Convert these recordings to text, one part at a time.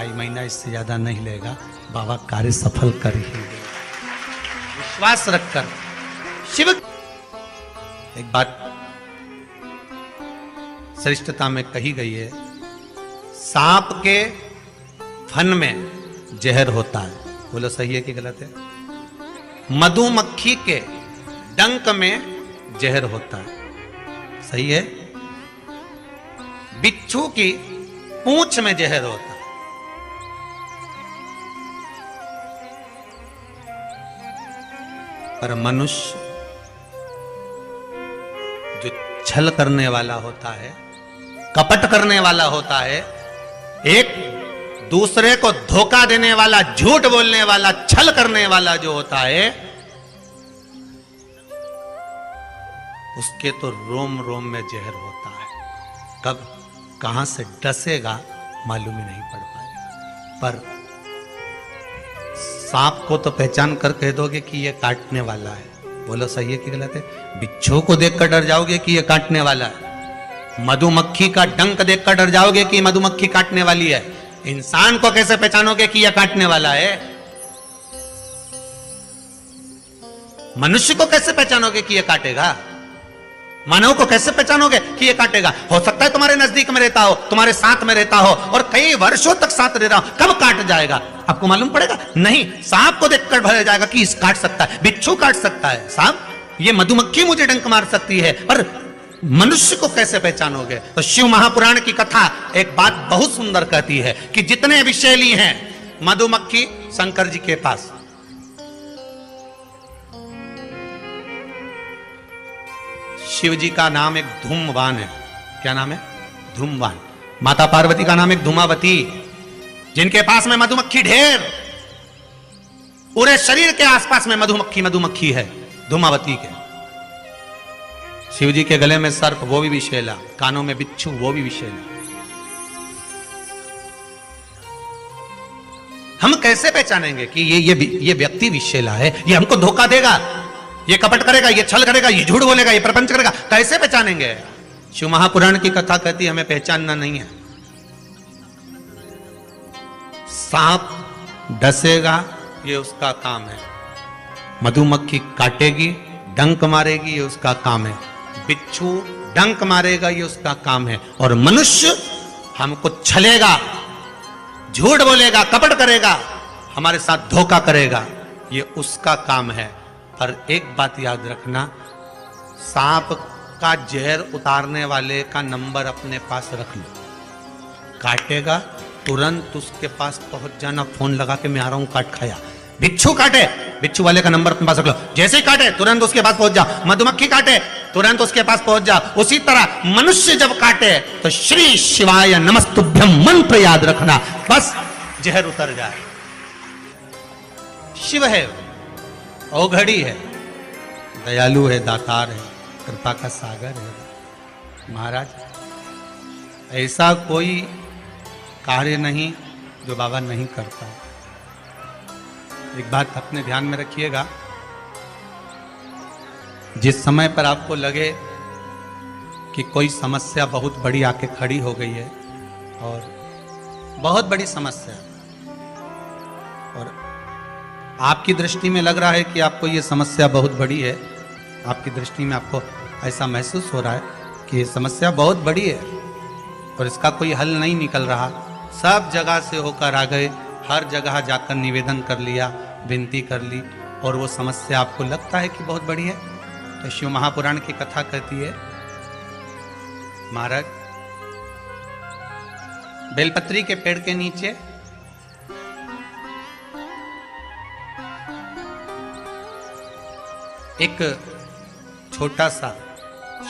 2.5 महीना इससे ज्यादा नहीं लेगा, बाबा कार्य सफल कर ही देगा। विश्वास रखकर शिव। एक बात श्रेष्ठता में कही गई है, सांप के फन में जहर होता है। बोलो सही है कि गलत है? मधुमक्खी के डंक में जहर होता है। सही है? बिच्छू की पूंछ में जहर होता है। पर मनुष्य जो छल करने वाला होता है, कपट करने वाला होता है, एक दूसरे को धोखा देने वाला, झूठ बोलने वाला, छल करने वाला जो होता है, उसके तो रोम रोम में जहर होता है। कब कहां से डसेगा मालूम ही नहीं पड़ पाएगा। पर सांप को तो पहचान कर कह दोगे कि ये काटने वाला है। बोलो सही है कि गलत है? बिच्छू को देखकर डर जाओगे कि ये काटने वाला है। मधुमक्खी का डंक देखकर डर जाओगे कि मधुमक्खी काटने वाली है। इंसान को कैसे पहचानोगे कि यह काटने वाला है? मनुष्य को कैसे पहचानोगे कि यह काटेगा? मानव को कैसे पहचानोगे कि ये काटेगा? हो सकता है तुम्हारे नजदीक में रहता हो, तुम्हारे साथ में रहता हो और कई वर्षों तक साथ रह रहा हो, कब काट जाएगा आपको मालूम पड़ेगा? नहीं। सांप को देखकर भर जाएगा कि इस काट सकता है, बिच्छू काट सकता है, सांप, ये मधुमक्खी मुझे डंक मार सकती है, पर मनुष्य को कैसे पहचानोगे? तो शिव महापुराण की कथा एक बात बहुत सुंदर कहती है कि जितने विषैली हैं, मधुमक्खी शंकर जी के पास, शिव जी का नाम एक धूमवान है। क्या नाम है? धूमवान। माता पार्वती का नाम एक धूमावती, जिनके पास में मधुमक्खी ढेर, पूरे शरीर के आसपास में मधुमक्खी मधुमक्खी है, धूमावती के। शिव जी के गले में सर्प, वो भी विषैला, कानों में बिच्छू, वो भी विषैला। हम कैसे पहचानेंगे कि ये व्यक्ति विषैला है, ये हमको धोखा देगा, ये कपट करेगा, ये छल करेगा, ये झूठ बोलेगा, ये प्रपंच करेगा? कैसे पहचानेंगे? शिव महापुराण की कथा कहती है हमें पहचानना नहीं है। सांप डसेगा, ये उसका काम है। मधुमक्खी काटेगी, डंक मारेगी, ये उसका काम है। बिच्छू डंक मारेगा, ये उसका काम है। और मनुष्य हमको छलेगा, झूठ बोलेगा, कपट करेगा, हमारे साथ धोखा करेगा, ये उसका काम है। पर एक बात याद रखना, सांप का जहर उतारने वाले का नंबर अपने पास रख लो। काटेगा तुरंत उसके पास पहुंच जाना, फोन लगा के मैं आ रहा हूं, काट खाया। बिच्छू काटे, बिच्छू वाले का नंबर अपने पास रख लो, जैसे ही काटे तुरंत उसके पास पहुंच जाओ। मधुमक्खी काटे तुरंत उसके पास पहुंच जाओ। उसी तरह मनुष्य जब काटे तो श्री शिवाय नमस्तुभ्यम मंत्र याद रखना, बस जहर उतर जाए। शिव है, औघड़ी है, दयालु है, दातार है, कृपा का सागर है। महाराज, ऐसा कोई कार्य नहीं जो बाबा नहीं करता। एक बात अपने ध्यान में रखिएगा, जिस समय पर आपको लगे कि कोई समस्या बहुत बड़ी आके खड़ी हो गई है, और बहुत बड़ी समस्या, और आपकी दृष्टि में लग रहा है कि आपको ये समस्या बहुत बड़ी है, आपकी दृष्टि में आपको ऐसा महसूस हो रहा है कि ये समस्या बहुत बड़ी है और इसका कोई हल नहीं निकल रहा, सब जगह से होकर आ गए, हर जगह जाकर निवेदन कर लिया, विनती कर ली, और वो समस्या आपको लगता है कि बहुत बड़ी है, तो शिव महापुराण की कथा कहती है, महाराज बेलपत्री के पेड़ के नीचे एक छोटा सा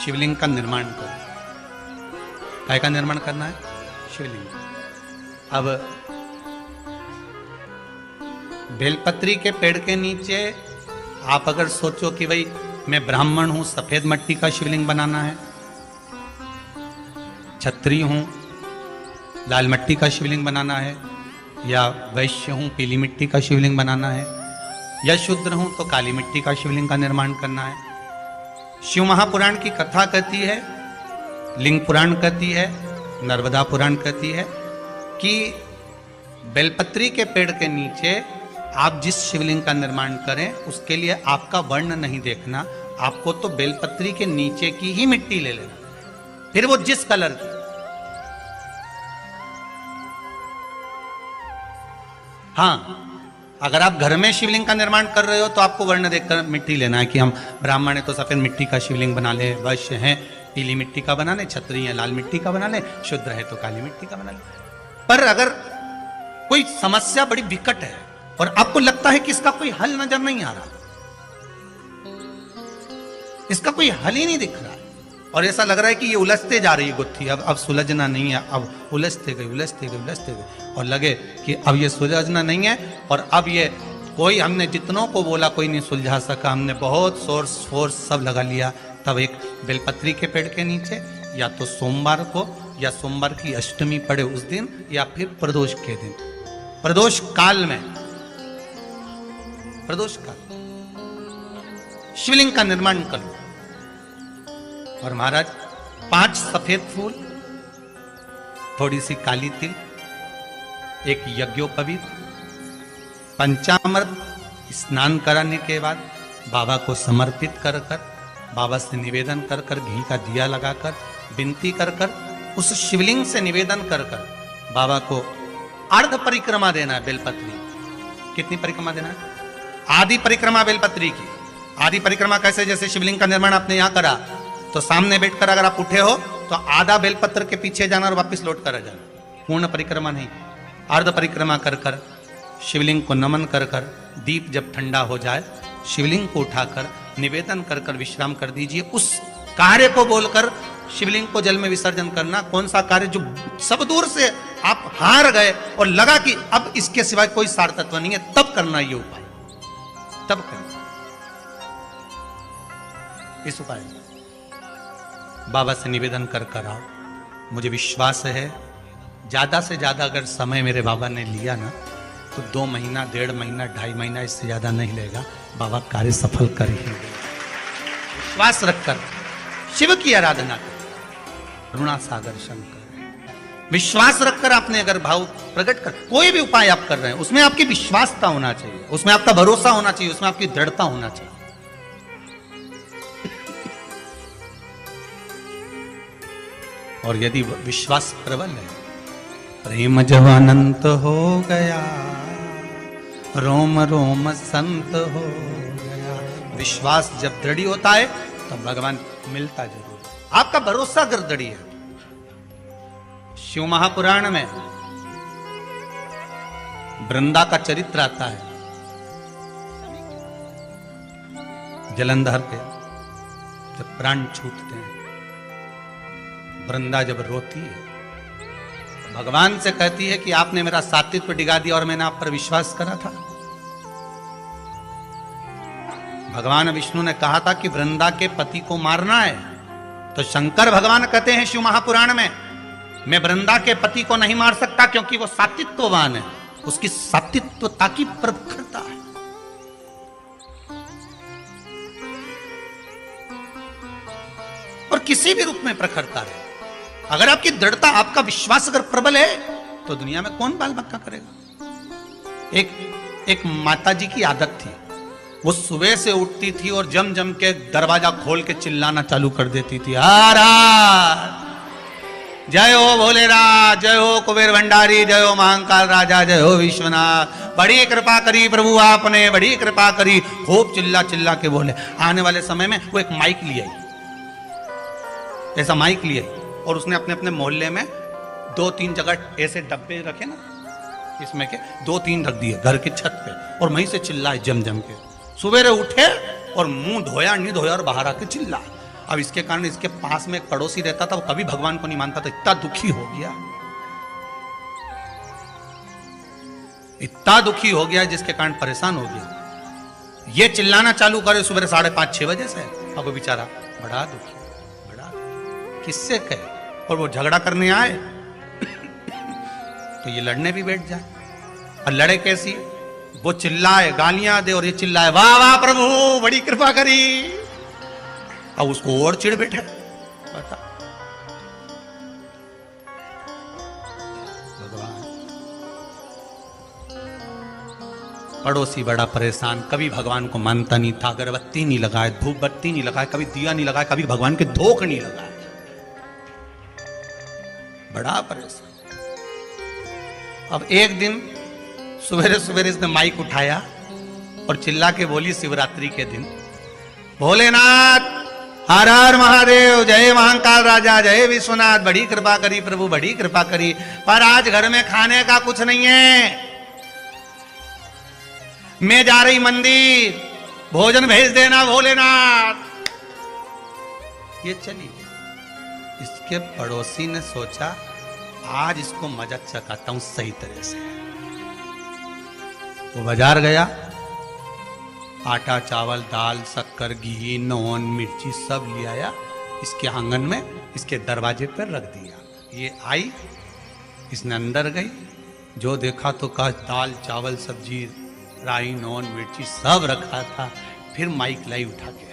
शिवलिंग का निर्माण करो। काय का निर्माण करना है? शिवलिंग। अब बेलपत्री के पेड़ के नीचे आप अगर सोचो कि भाई मैं ब्राह्मण हूं, सफेद मिट्टी का शिवलिंग बनाना है, क्षत्रिय हूं, लाल मिट्टी का शिवलिंग बनाना है, या वैश्य हूं, पीली मिट्टी का शिवलिंग बनाना है, या शूद्र हूं तो काली मिट्टी का शिवलिंग का निर्माण करना है। शिव महापुराण की कथा कहती है, लिंग पुराण कहती है, नर्मदा पुराण कहती है कि बेलपत्री के पेड़ के नीचे आप जिस शिवलिंग का निर्माण करें उसके लिए आपका वर्ण नहीं देखना, आपको तो बेलपत्री के नीचे की ही मिट्टी ले लेना, फिर वो जिस कलर की। हाँ, अगर आप घर में शिवलिंग का निर्माण कर रहे हो तो आपको वर्ण देखकर मिट्टी लेना है कि हम ब्राह्मण है तो सफेद मिट्टी का शिवलिंग बना ले, वैश्य है पीली मिट्टी का बना ले, क्षत्रिय है लाल मिट्टी का बना ले, शूद्र है तो काली मिट्टी का बना ले। पर अगर कोई समस्या बड़ी विकट है और आपको लगता है कि इसका कोई हल नजर नहीं आ रहा, इसका कोई हल ही नहीं दिख रहा है, और ऐसा लग रहा है कि ये उलझते जा रही है गुत्थी, अब सुलझना नहीं है, अब उलझते गए और लगे कि अब ये सुलझना नहीं है, और अब ये कोई, हमने जितनों को बोला कोई नहीं सुलझा सका, हमने बहुत सोर्स फोर्स सब लगा लिया। तब एक बेलपत्री के पेड़ के नीचे या तो सोमवार को या सोमवार की अष्टमी पड़े उस दिन या फिर प्रदोष के दिन, प्रदोष काल में, प्रदोष काल शिवलिंग का निर्माण करो। और महाराज 5 सफेद फूल, थोड़ी सी काली तिल, एक यज्ञोपवीत, पंचामृत स्नान कराने के बाद बाबा को समर्पित कर कर, बाबा से निवेदन कर कर, घी का दिया लगाकर विनती कर कर, उस शिवलिंग से निवेदन कर कर बाबा को अर्ध परिक्रमा देना है बेलपत्री। कितनी परिक्रमा देना है? आधी परिक्रमा बेलपत्री की। आधी परिक्रमा कैसे? जैसे शिवलिंग का निर्माण आपने यहां करा तो सामने बैठकर अगर आप उठे हो तो आधा बेलपत्र के पीछे जाना और वापस लौट कर आ जाना, पूर्ण परिक्रमा नहीं, अर्ध परिक्रमा कर कर शिवलिंग को नमन कर कर, दीप जब ठंडा हो जाए शिवलिंग को उठाकर निवेदन कर कर विश्राम कर दीजिए। उस कार्य को बोलकर शिवलिंग को जल में विसर्जन करना। कौन सा कार्य? जो सब दूर से आप हार गए और लगा कि अब इसके सिवाय कोई सार तत्व नहीं है, तब करना ये उपाय, तब करना इस उपाय। बाबा से निवेदन कर कर आओ। मुझे विश्वास है ज्यादा से ज्यादा अगर समय मेरे बाबा ने लिया ना तो 2 महीना, 1.5 महीना, 2.5 महीना, इससे ज्यादा नहीं लेगा। बाबा कार्य सफल कर ही देगा। विश्वास रखकर शिव की आराधना कर, करुणा सागर शंकर, विश्वास रखकर आपने अगर भाव प्रकट कर, कोई भी उपाय आप कर रहे हैं उसमें आपकी विश्वासता होना चाहिए, उसमें आपका भरोसा होना चाहिए, उसमें आपकी दृढ़ता होना चाहिए। और यदि विश्वास प्रबल है, प्रेम जब अनंत हो गया, रोम रोम संत हो गया। विश्वास जब दृढ़ होता है तब भगवान मिलता जरूर। आपका भरोसा अगर दृढ़ है, शिव महापुराण में वृंदा का चरित्र आता है। जलंधर के जब प्राण छूटते हैं, वृंदा जब रोती है, भगवान से कहती है कि आपने मेरा सात्वित्व डिगा दिया और मैंने आप पर विश्वास करा था। भगवान विष्णु ने कहा था कि वृंदा के पति को मारना है, तो शंकर भगवान कहते हैं शिव महापुराण में, मैं वृंदा के पति को नहीं मार सकता क्योंकि वो सात्वित्ववान है, उसकी सात्वित्वता की प्रखरता है। और किसी भी रूप में प्रखरता है। अगर आपकी दृढ़ता, आपका विश्वास अगर प्रबल है तो दुनिया में कौन बाल बक्का करेगा। एक माता जी की आदत थी, वो सुबह से उठती थी और जम जम के दरवाजा खोल के चिल्लाना चालू कर देती थी, जय हो भोलेनाथ, जय हो कुबेर भंडारी, जय हो महाकाल राजा, जय हो विश्वनाथ, बड़ी कृपा करी प्रभु आपने, बड़ी कृपा करी। खूब चिल्ला चिल्ला के बोले। आने वाले समय में वो एक माइक ले आई, ऐसा माइक लिए, और उसने अपने अपने मोहल्ले में 2-3 जगह ऐसे डब्बे रखे ना, इसमें के 2-3 रख दिए घर की छत पे, और वहीं से चिल्लाए जम जम के। सुबह उठे और मुंह धोया नहीं धोया और बाहर आके चिल्ला। अब इसके कारण इसके पास में एक पड़ोसी रहता था, वो कभी भगवान को नहीं मानता था, इतना दुखी हो गया, इतना दुखी हो गया जिसके कारण परेशान हो गया। ये चिल्लाना चालू करे सुबह 5:30-6 बजे से। अब वो बेचारा बड़ा दुखी, किससे कहे, और वो झगड़ा करने आए तो ये लड़ने भी बैठ जाए। और लड़े कैसी? वो चिल्लाए, गालियां दे, और ये चिल्लाए वाह वाह प्रभु बड़ी कृपा करी। अब उसको और चिढ़ बैठे। बता भगवान पड़ोसी बड़ा परेशान, कभी भगवान को मानता नहीं था, अगरबत्ती नहीं लगाए, धूप बत्ती नहीं लगाए, कभी दिया नहीं लगाया, कभी भगवान के धोख नहीं लगाए, बड़ा परेशान। अब एक दिन सवेरे सवेरे इसने माइक उठाया और चिल्ला के बोली शिवरात्रि के दिन, भोलेनाथ हर हर महादेव, जय महाकाल राजा, जय विश्वनाथ, बड़ी कृपा करी प्रभु, बड़ी कृपा करी, पर आज घर में खाने का कुछ नहीं है, मैं जा रही मंदिर, भोजन भेज देना भोलेनाथ। ये चली। इसके पड़ोसी ने सोचा आज इसको मजाक चखाता हूं सही तरह से। वो बाजार गया, आटा चावल दाल शक्कर घी नॉन मिर्ची सब ले आया, इसके आंगन में इसके दरवाजे पर रख दिया। ये आई, इसने अंदर गई, जो देखा तो कहा दाल चावल सब्जी राई नॉन मिर्ची सब रखा था। फिर माइक लाई उठा के,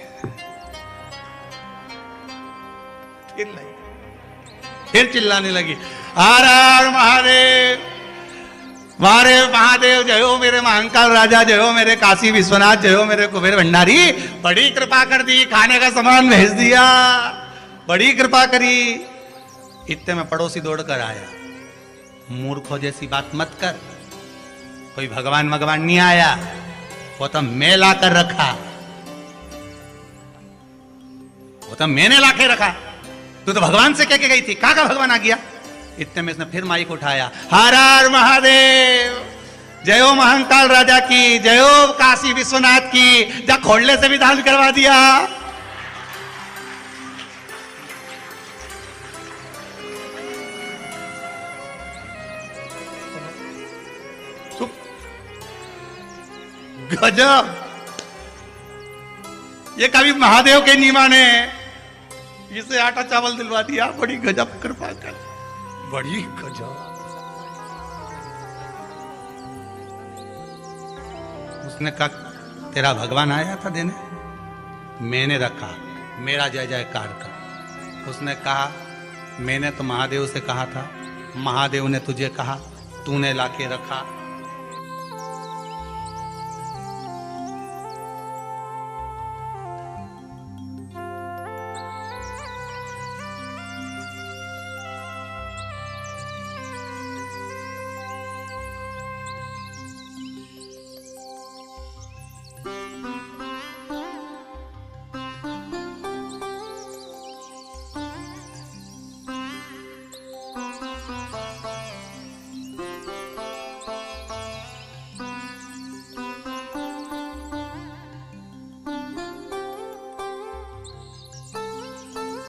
फिर चिल्लाने लगी, हर हर महादेव, मारे महादेव, जय हो मेरे महाकाल राजा, जय हो मेरे काशी विश्वनाथ, जय हो मेरे कुबेर भंडारी, बड़ी कृपा कर दी, खाने का सामान भेज दिया, बड़ी कृपा करी। इतने में पड़ोसी दौड़कर आया, मूर्खों जैसी बात मत कर, कोई भगवान भगवान नहीं आया, वो तो मैं ला कर रखा, वो तो मैंने ला के रखा, तू तो भगवान से कह के गई थी, कहां का भगवान आ गया। इतने में इसने फिर माइक उठाया, हर हर महादेव, जय हो महाकाल राजा की, जय हो काशी विश्वनाथ की, जा खोलने से भी दान करवा दिया। गजब, ये कभी महादेव के नहीं माने, इसे आटा चावल दिलवा दिया, बड़ी गजब कृपा कर, बड़ी गजब। उसने कहा तेरा भगवान आया था देने, मैंने रखा, मेरा जय जयकार कर। उसने कहा मैंने तो महादेव से कहा था, महादेव ने तुझे कहा, तूने लाके रखा,